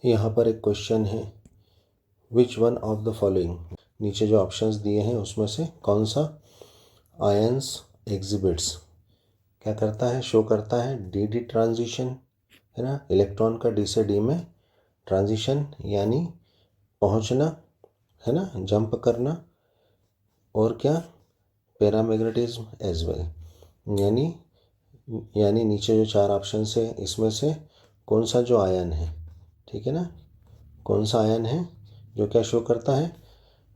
यहाँ पर एक क्वेश्चन है, which one of the following, नीचे जो ऑप्शंस दिए हैं उसमें से कौन सा आयंस एग्जिबिट्स क्या करता है, शो करता है डी डी ट्रांजिशन, है ना, इलेक्ट्रॉन का डी से डी में ट्रांजिशन यानी पहुँचना, है ना, जंप करना, और क्या पैरामैग्नेटिज्म एज वेल, यानी नीचे जो चार ऑप्शन है इसमें से कौन सा जो आयन है, ठीक है ना, कौन सा आयन है जो क्या शो करता है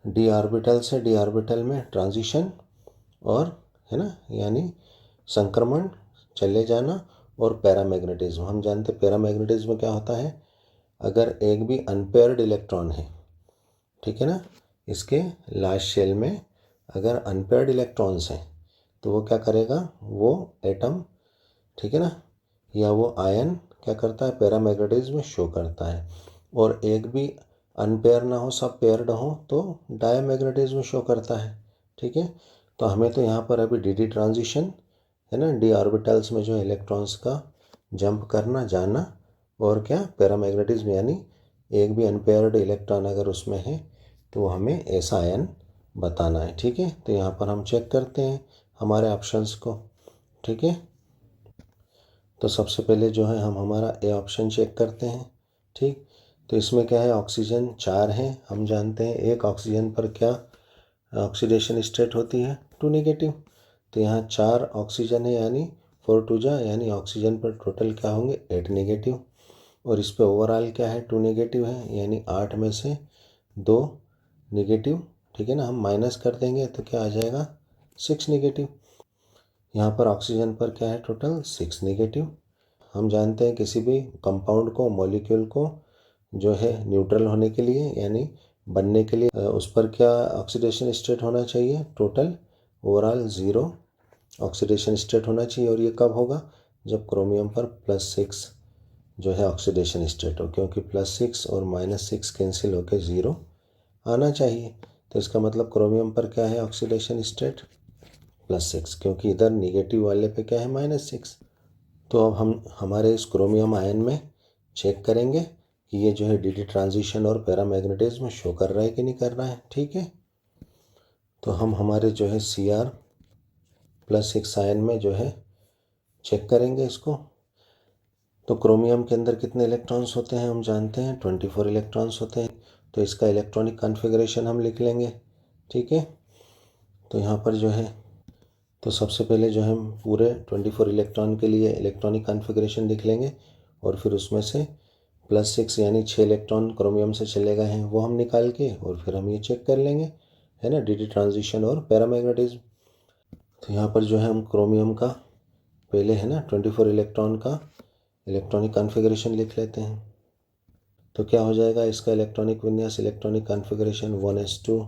डी ऑर्बिटल से डी ऑर्बिटल में ट्रांजिशन, और है ना, यानी संक्रमण, चले जाना, और पैरामैग्नेटिज्म। हम जानते हैं पैरामैग्नेटिज्म क्या होता है, अगर एक भी अनपेयर्ड इलेक्ट्रॉन है, ठीक है ना, इसके लास्ट शेल में अगर अनपेयर्ड इलेक्ट्रॉन्स हैं तो वो क्या करेगा, वो एटम, ठीक है ना, या वो आयन क्या करता है, पैरामैग्नेटिज्म शो करता है। और एक भी अनपेयर ना हो, सब पेयर्ड हो तो डायमैग्नेटिज्म शो करता है, ठीक है। तो हमें तो यहाँ पर अभी डी डी ट्रांजिशन, है ना, डी ऑर्बिटल्स में जो इलेक्ट्रॉन्स का जंप करना, जाना, और क्या पैरामैग्नेटिज्म यानी एक भी अनपेयर्ड इलेक्ट्रॉन अगर उसमें है तो हमें ऐसा आयन बताना है, ठीक है। तो यहाँ पर हम चेक करते हैं हमारे ऑप्शंस को, ठीक है। तो सबसे पहले जो है हम हमारा ए ऑप्शन चेक करते हैं, ठीक। तो इसमें क्या है, ऑक्सीजन 4 हैं, हम जानते हैं एक ऑक्सीजन पर क्या ऑक्सीडेशन स्टेट होती है, 2 नेगेटिव। तो यहाँ 4 ऑक्सीजन है यानी 4 2 जा, यानी ऑक्सीजन पर टोटल क्या होंगे 8 नेगेटिव, और इस पर ओवरऑल क्या है 2 नेगेटिव है, यानी 8 में से 2 नेगेटिव, ठीक है ना, हम माइनस कर देंगे तो क्या आ जाएगा 6 नेगेटिव। यहाँ पर ऑक्सीजन पर क्या है टोटल 6 नेगेटिव। हम जानते हैं किसी भी कंपाउंड को, मॉलिक्यूल को जो है न्यूट्रल होने के लिए यानी बनने के लिए उस पर क्या ऑक्सीडेशन स्टेट होना चाहिए, टोटल ओवरऑल 0 ऑक्सीडेशन स्टेट होना चाहिए। और ये कब होगा, जब क्रोमियम पर +6 जो है ऑक्सीडेशन स्टेट हो, क्योंकि +6 और -6 कैंसिल होकर 0 आना चाहिए। तो इसका मतलब क्रोमियम पर क्या है ऑक्सीडेशन स्टेट +6, क्योंकि इधर निगेटिव वाले पे क्या है -6। तो अब हम हमारे इस क्रोमियम आयन में चेक करेंगे कि ये जो है डी डी ट्रांजिशन और पैरामैग्नेटिज्म शो कर रहा है कि नहीं कर रहा है, ठीक है। तो हम हमारे जो है Cr+6 आयन में जो है चेक करेंगे इसको। तो क्रोमियम के अंदर कितने इलेक्ट्रॉन्स होते हैं हम जानते हैं, 24 इलेक्ट्रॉन्स होते हैं। तो इसका इलेक्ट्रॉनिक कॉन्फ़िगरेशन हम लिख लेंगे, ठीक है। तो यहाँ पर जो है, तो सबसे पहले जो है हम पूरे 24 इलेक्ट्रॉन के लिए इलेक्ट्रॉनिक कॉन्फ़िगरेशन लिख लेंगे, और फिर उसमें से +6 यानी 6 इलेक्ट्रॉन क्रोमियम से चले गए हैं वो हम निकाल के, और फिर हम ये चेक कर लेंगे, है ना, डी डी ट्रांजिशन और पैरामैग्नेटिज्म। तो यहाँ पर जो है हम क्रोमियम का पहले, है ना, 24 इलेक्ट्रॉन का इलेक्ट्रॉनिक कॉन्फ़िगरेशन लिख लेते हैं। तो क्या हो जाएगा इसका इलेक्ट्रॉनिक विन्यास, electronic configuration 1s2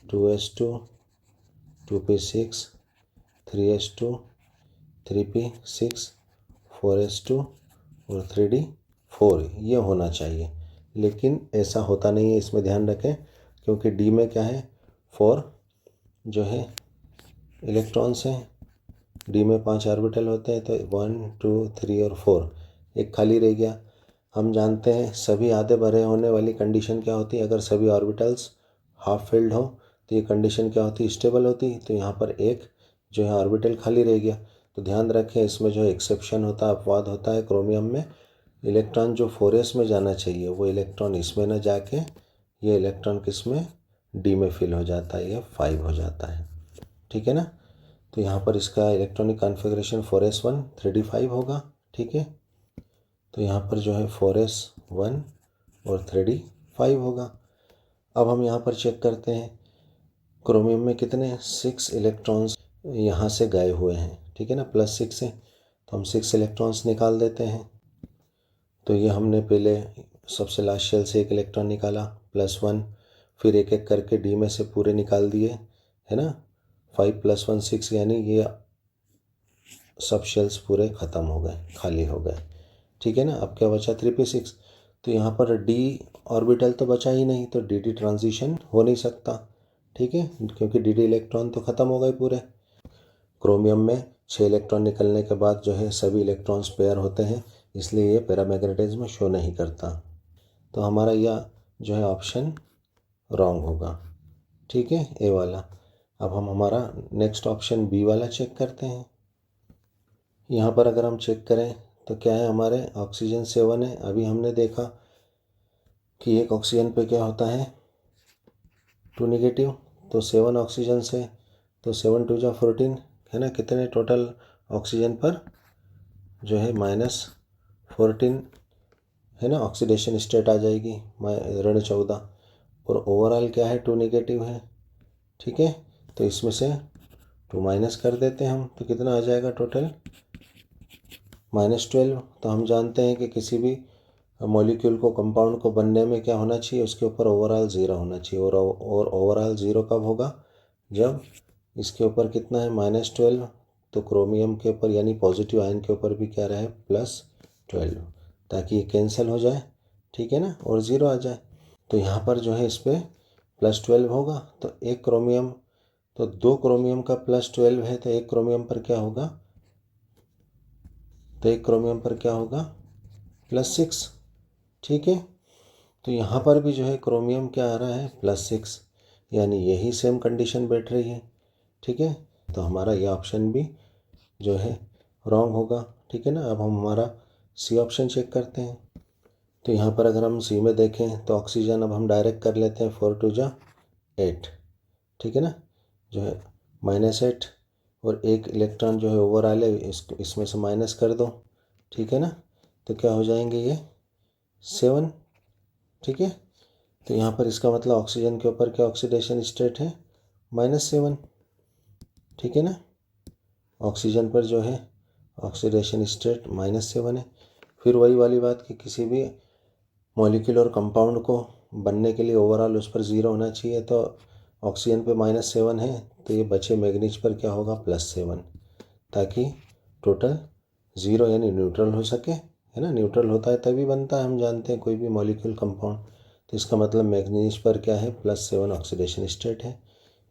2s2 2p6 3s2 3p6 4s2 और 3d4 ये होना चाहिए। लेकिन ऐसा होता नहीं है, इसमें ध्यान रखें, क्योंकि डी में क्या है 4 जो है इलेक्ट्रॉन्स हैं, डी में 5 ऑर्बिटल होते हैं, तो 1 2 3 और 4 एक खाली रह गया। हम जानते हैं सभी आधे भरे होने वाली कंडीशन क्या होती है, अगर सभी ऑर्बिटल्स हाफ फिल्ड हो तो ये कंडीशन क्या होती है, स्टेबल होती। तो यहाँ पर एक जो है ऑर्बिटल खाली रह गया। तो ध्यान रखें इसमें जो एक्सेप्शन होता है, अपवाद होता है, क्रोमियम में इलेक्ट्रॉन जो 4s में जाना चाहिए वो इलेक्ट्रॉन इसमें ना जाके ये इलेक्ट्रॉन किस में, डी में फिल हो जाता है, ये 5 हो जाता है, ठीक है ना। तो यहाँ पर इसका इलेक्ट्रॉनिक कॉन्फ़िगरेशन 4s1 3d5 होगा, ठीक है। तो यहाँ पर जो है 4s1 और 3d5 होगा। अब हम यहाँ पर चेक करते हैं क्रोमियम में कितने 6 इलेक्ट्रॉन्स यहाँ से गए हुए हैं, ठीक है ना, +6 से। तो हम 6 इलेक्ट्रॉन्स निकाल देते हैं। तो ये हमने पहले सबसे लास्ट शेल से एक इलेक्ट्रॉन निकाला +1, फिर एक एक करके डी में से पूरे निकाल दिए, है ना, 5 + 1 6, यानी ये सब शेल्स पूरे ख़त्म हो गए, खाली हो गए, ठीक है ना। अब क्या बचा 3p6। तो यहाँ पर डी ऑर्बिटल तो बचा ही नहीं, तो डी डी ट्रांजिशन हो नहीं सकता, ठीक है, क्योंकि डी डी इलेक्ट्रॉन तो ख़त्म हो गए पूरे। क्रोमियम में 6 इलेक्ट्रॉन निकलने के बाद जो है सभी इलेक्ट्रॉन्स पेयर होते हैं, इसलिए ये पैरामैग्नेटिज्म शो नहीं करता। तो हमारा यह जो है ऑप्शन रॉन्ग होगा। ठीक है, ए वाला। अब हम हमारा नेक्स्ट ऑप्शन बी वाला चेक करते हैं। यहाँ पर अगर हम चेक करें तो क्या है, हमारे ऑक्सीजन 7 है। अभी हमने देखा कि एक ऑक्सीजन पे क्या होता है 2 नेगेटिव, तो 7 ऑक्सीजन से तो 7 2 जा 14 है ना, कितने टोटल ऑक्सीजन पर जो है -14 है ना, ऑक्सीडेशन स्टेट आ जाएगी -14। और ओवरऑल क्या है 2 नेगेटिव है। ठीक है, तो इसमें से 2 माइनस कर देते हैं हम, तो कितना आ जाएगा टोटल -12। तो हम जानते हैं कि किसी भी मॉलिक्यूल को कंपाउंड को बनने में क्या होना चाहिए, उसके ऊपर ओवरऑल 0 होना चाहिए। और ओवरऑल 0 कब होगा, जब इसके ऊपर कितना है -12, तो क्रोमियम के ऊपर यानी पॉजिटिव आयन के ऊपर भी क्या रहे +12, ताकि ये कैंसिल हो जाए। ठीक है ना, और 0 आ जाए। तो यहाँ पर जो है इस पर +12 होगा, तो एक क्रोमियम, तो 2 क्रोमियम का +12 है, तो एक क्रोमियम पर क्या होगा, तो एक क्रोमियम पर क्या होगा +6। ठीक है, तो यहाँ पर भी जो है क्रोमियम क्या आ रहा है +6, यानी यही सेम कंडीशन बैठ रही है। ठीक है, तो हमारा यह ऑप्शन भी जो है रॉन्ग होगा। ठीक है ना, अब हम हमारा सी ऑप्शन चेक करते हैं। तो यहाँ पर अगर हम सी में देखें तो ऑक्सीजन अब हम डायरेक्ट कर लेते हैं 4 2 जा 8। ठीक है ना, जो है -8, और एक इलेक्ट्रॉन जो है ओवरऑल है इसमें से माइनस कर दो। ठीक है ना, तो क्या हो जाएंगे ये 7। ठीक है, तो यहाँ पर इसका मतलब ऑक्सीजन के ऊपर क्या ऑक्सीडेशन स्टेट है -7। ठीक है ना, ऑक्सीजन पर जो है ऑक्सीडेशन स्टेट -7 है। फिर वही वाली बात कि किसी भी मॉलिक्यूल और कंपाउंड को बनने के लिए ओवरऑल उस पर 0 होना चाहिए, तो ऑक्सीजन पे -7 है, तो ये बचे मैग्नीज पर क्या होगा +7, ताकि टोटल 0 यानी न्यूट्रल हो सके। है ना, न्यूट्रल होता है तभी बनता है, हम जानते हैं कोई भी मॉलिक्यूल कंपाउंड। तो इसका मतलब मैग्नीज पर क्या है +7 ऑक्सीडेशन स्टेट है।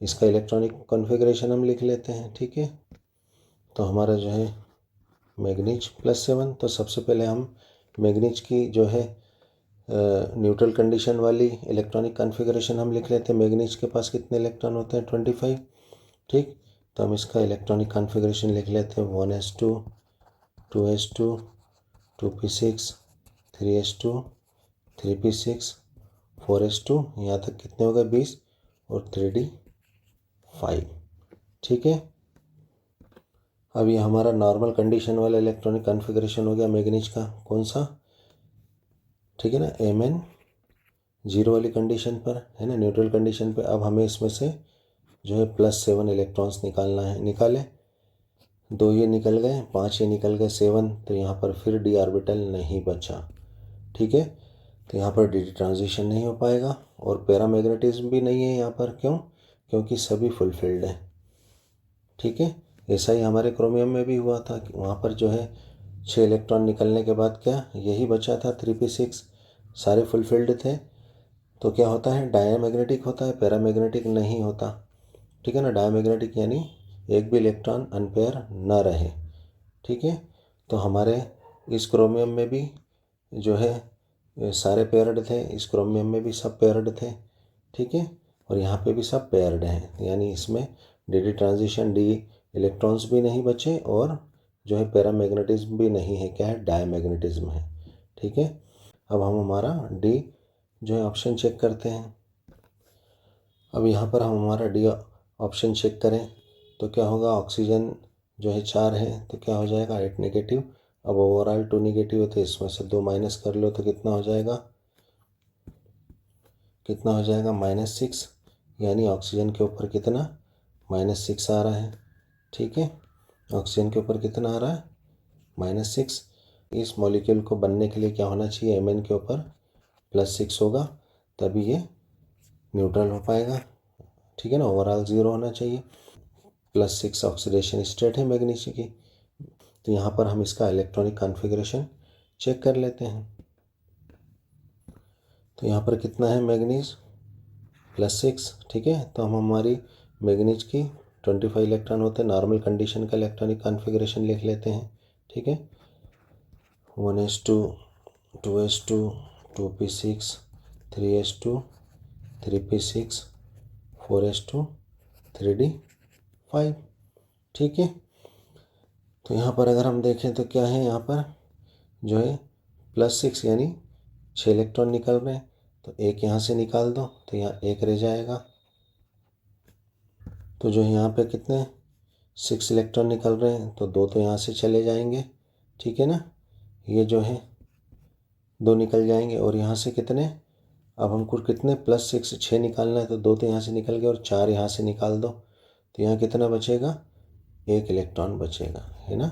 इसका इलेक्ट्रॉनिक कॉन्फ़िगरेशन हम लिख लेते हैं। ठीक है, तो हमारा जो है मैग्नीज +7, तो सबसे पहले हम मैग्नीज की जो है न्यूट्रल कंडीशन वाली इलेक्ट्रॉनिक कॉन्फ़िगरेशन हम लिख लेते हैं। मैग्नीज के पास कितने इलेक्ट्रॉन होते हैं 25। ठीक, तो हम इसका इलेक्ट्रॉनिक कॉन्फ़िगरेशन लिख लेते हैं 1s2 2s2 2p6 3s2 3p6 4s2, यहाँ तक कितने हो गए 20, और 3d5। ठीक है, अब ये हमारा नॉर्मल कंडीशन वाला इलेक्ट्रॉनिक कॉन्फ़िगरेशन हो गया मैग्नीज का, कौन सा, ठीक है ना, Mn 0 वाली कंडीशन पर है ना, न्यूट्रल कंडीशन पे। अब हमें इसमें से जो है +7 इलेक्ट्रॉन्स निकालना है। निकाले, 2 ये निकल गए, 5 ये निकल गए, 7, तो यहाँ पर फिर d ऑर्बिटल नहीं बचा। ठीक है, तो यहाँ पर dd ट्रांजिशन नहीं हो पाएगा, और पैरामैग्नेटिज्म भी नहीं है यहाँ पर। क्यों, क्योंकि सभी फुलफिल्ड है। ठीक है, ऐसा ही हमारे क्रोमियम में भी हुआ था कि वहाँ पर जो है 6 इलेक्ट्रॉन निकलने के बाद क्या यही बचा था 3p6, सारे फुलफिल्ड थे। तो क्या होता है डायमैग्नेटिक होता है, पैरामैग्नेटिक नहीं होता। ठीक है ना, डायमैग्नेटिक यानी एक भी इलेक्ट्रॉन अनपेयर न रहे। ठीक है, तो हमारे इस क्रोमियम में भी जो है सारे पेयर्ड थे, इस क्रोमियम में भी सब पेयर्ड थे। ठीक है, और यहाँ पे भी सब पेयर्ड हैं, यानी इसमें डी ट्रांजिशन डी इलेक्ट्रॉन्स भी नहीं बचे, और जो है पैरामैग्नेटिज्म भी नहीं है, क्या है डायमैग्नेटिज्म है। ठीक है, अब हम हमारा डी जो है ऑप्शन चेक करते हैं। अब यहाँ पर हम हमारा डी ऑप्शन चेक करें तो क्या होगा, ऑक्सीजन जो है 4 है, तो क्या हो जाएगा 8 नेगेटिव। अब ओवरऑल 2 नेगेटिव है, तो इसमें से 2 माइनस कर लो, तो कितना हो जाएगा, कितना हो जाएगा -6, यानी ऑक्सीजन के ऊपर कितना -6 आ रहा है। ठीक है, ऑक्सीजन के ऊपर कितना आ रहा है -6। इस मॉलिक्यूल को बनने के लिए क्या होना चाहिए, Mn के ऊपर +6 होगा, तभी ये न्यूट्रल हो पाएगा। ठीक है ना, ओवरऑल 0 होना चाहिए। +6 ऑक्सीडेशन स्टेट है मैग्नीज की। तो यहाँ पर हम इसका इलेक्ट्रॉनिक कॉन्फ़िगरेशन चेक कर लेते हैं। तो यहाँ पर कितना है मैग्नीज +6। ठीक है, तो हम हमारी मैग्नीज की 25 इलेक्ट्रॉन होते हैं, नॉर्मल कंडीशन का इलेक्ट्रॉनिक कॉन्फ़िगरेशन लिख लेते हैं। ठीक है, 1s2 2s2 2p6 3s2 3p6 4s2 3d5। ठीक है, तो यहाँ पर अगर हम देखें तो क्या है, यहाँ पर जो है +6 यानी 6 इलेक्ट्रॉन निकल रहे हैं, तो एक यहाँ से निकाल दो तो यहाँ एक रह जाएगा। तो जो है यहाँ पे कितने 6 इलेक्ट्रॉन निकल रहे हैं, तो 2 तो यहाँ से चले जाएंगे। ठीक है ना, ये जो है 2 निकल जाएंगे और यहाँ से कितने, अब हमको कितने +6 6 निकालना है, तो 2 तो यहाँ से निकल गए और 4 यहाँ से निकाल दो, तो यहाँ कितना बचेगा, 1 इलेक्ट्रॉन बचेगा, है ना।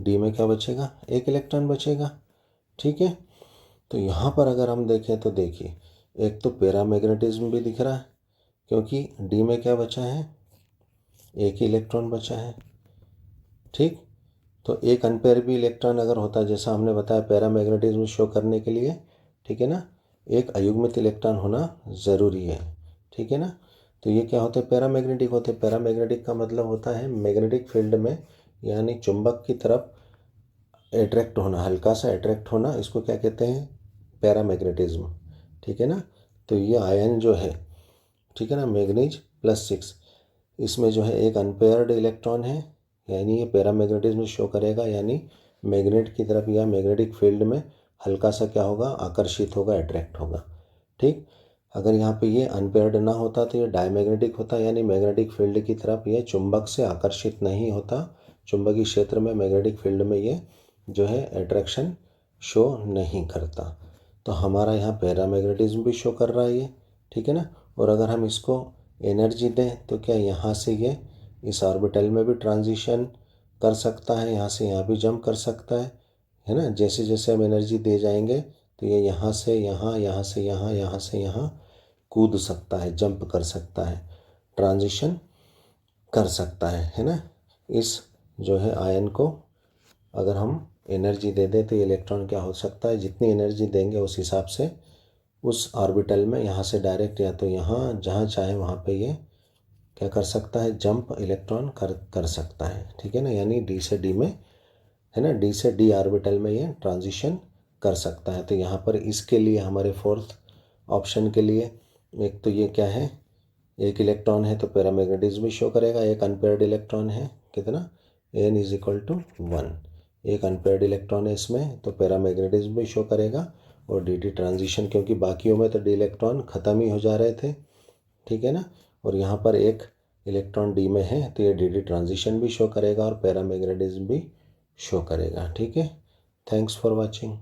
डी में क्या बचेगा, 1 इलेक्ट्रॉन बचेगा। ठीक है, तो यहाँ पर अगर हम देखें तो देखिए एक तो पैरामैग्नेटिज्म भी दिख रहा है, क्योंकि डी में क्या बचा है, 1 ही इलेक्ट्रॉन बचा है। ठीक, तो एक अनपेयर भी इलेक्ट्रॉन अगर होता है, जैसा हमने बताया पैरामैग्नेटिज्म शो करने के लिए, ठीक है ना, एक अयुग्मित इलेक्ट्रॉन होना ज़रूरी है। ठीक है ना, तो ये क्या होते हैं, पैरामैग्नेटिक होते हैं। पैरामैग्नेटिक का मतलब होता है मैग्नेटिक फील्ड में यानी चुंबक की तरफ अट्रैक्ट होना, हल्का सा अट्रैक्ट होना, इसको क्या कहते हैं, पैरामैग्नेटिज्म। ठीक है ना, तो ये आयन जो है, ठीक है ना, मैग्नीज +6, इसमें जो है एक अनपेयर्ड इलेक्ट्रॉन है, यानी ये पैरामैग्नेटिज्म शो करेगा, यानी मैग्नेट की तरफ या मैग्नेटिक फील्ड में हल्का सा क्या होगा, आकर्षित होगा, अट्रैक्ट होगा। ठीक, अगर यहाँ पे ये अनपेयर्ड ना होता तो ये डायमैग्नेटिक होता, यानी मैग्नेटिक फील्ड की तरफ ये चुंबक से आकर्षित नहीं होता, चुंबकीय क्षेत्र में मैग्नेटिक फील्ड में ये जो है अट्रैक्शन शो नहीं करता। तो हमारा यहाँ पैरामैग्नेटिज्म भी शो कर रहा है ये। ठीक है ना, और अगर हम इसको एनर्जी दें तो क्या यहाँ से ये इस ऑर्बिटल में भी ट्रांजिशन कर सकता है, यहाँ से यहाँ भी जंप कर सकता है ना। जैसे जैसे हम एनर्जी दे जाएंगे तो ये यहाँ से यहाँ, यहाँ से यहाँ, यहाँ से यहाँ कूद सकता है, जंप कर सकता है, ट्रांजिशन कर सकता है ना। इस जो है आयन को अगर हम एनर्जी दे दें तो ये इलेक्ट्रॉन क्या हो सकता है, जितनी एनर्जी देंगे उस हिसाब से उस ऑर्बिटल में यहाँ से डायरेक्ट या तो यहाँ जहाँ चाहे वहाँ पे ये क्या कर सकता है, जंप इलेक्ट्रॉन कर सकता है। ठीक है ना, यानी डी से डी में, है ना, डी से डी ऑर्बिटल में ये ट्रांजिशन कर सकता है। तो यहाँ पर इसके लिए हमारे फोर्थ ऑप्शन के लिए एक तो ये क्या है, 1 इलेक्ट्रॉन है तो पैरामैग्नेटिज्म भी शो करेगा, एक अनपेयर्ड इलेक्ट्रॉन है, कितना n = 1, एक अनपेयर्ड इलेक्ट्रॉन है इसमें तो पैरामैग्नेटिज्म भी शो करेगा, और डी ट्रांजिशन, क्योंकि बाकियों में तो डी इलेक्ट्रॉन ख़त्म ही हो जा रहे थे। ठीक है ना, और यहाँ पर एक इलेक्ट्रॉन डी में है तो ये डी ट्रांजिशन भी शो करेगा और पैरामैग्नेटिज्म भी शो करेगा। ठीक है, थैंक्स फॉर वॉचिंग।